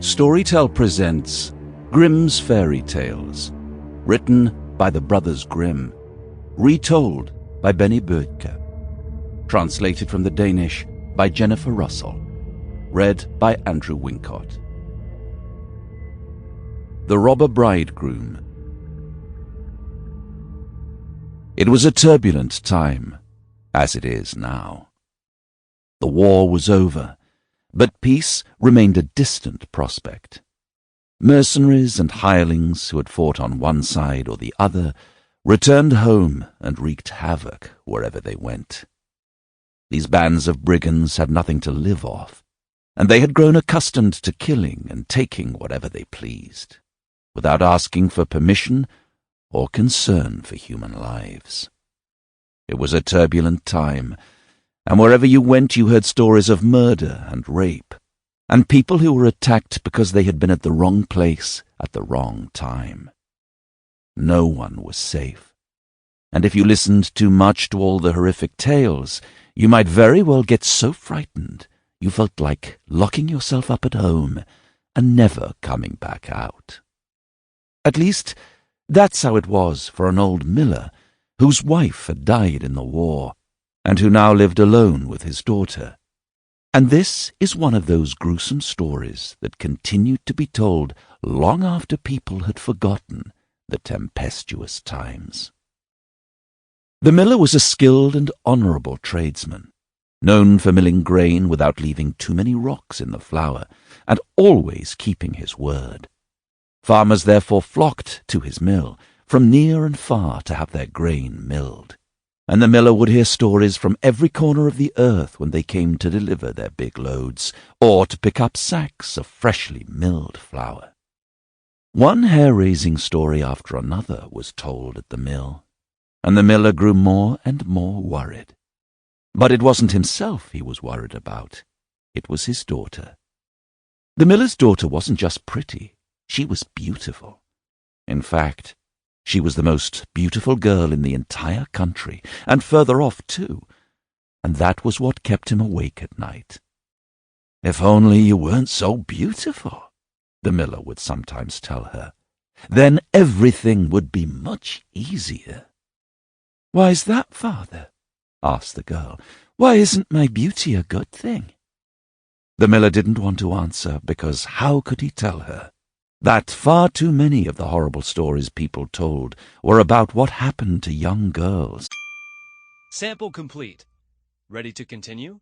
Storytel presents Grimm's Fairy Tales, written by the brothers Grimm, retold by Benni Bødker, translated from the Danish by Jennifer Russell, read by Andrew Wincott. The Robber Bridegroom. It was a turbulent time, as it is now. The war was over, but peace remained a distant prospect. Mercenaries and hirelings who had fought on one side or the other returned home and wreaked havoc wherever they went. These bands of brigands had nothing to live off, and they had grown accustomed to killing and taking whatever they pleased, without asking for permission or concern for human lives. It was a turbulent time, and wherever you went you heard stories of murder and rape, and people who were attacked because they had been at the wrong place at the wrong time. No one was safe, and if you listened too much to all the horrific tales, you might very well get so frightened you felt like locking yourself up at home and never coming back out. At least, that's how it was for an old miller whose wife had died in the war, and who now lived alone with his daughter. And this is one of those gruesome stories that continued to be told long after people had forgotten the tempestuous times. The miller was a skilled and honourable tradesman, known for milling grain without leaving too many rocks in the flour, and always keeping his word. Farmers therefore flocked to his mill from near and far to have their grain milled, and the miller would hear stories from every corner of the earth when they came to deliver their big loads, or to pick up sacks of freshly milled flour. One hair-raising story after another was told at the mill, and the miller grew more and more worried. But it wasn't himself he was worried about. It was his daughter. The miller's daughter wasn't just pretty, she was beautiful. In fact, she was the most beautiful girl in the entire country, and further off too, and that was what kept him awake at night. "If only you weren't so beautiful," the miller would sometimes tell her, "then everything would be much easier." "Why's that, father?" asked the girl. "Why isn't my beauty a good thing?" The miller didn't want to answer, because how could he tell her that far too many of the horrible stories people told were about what happened to young girls? Sample complete. Ready to continue?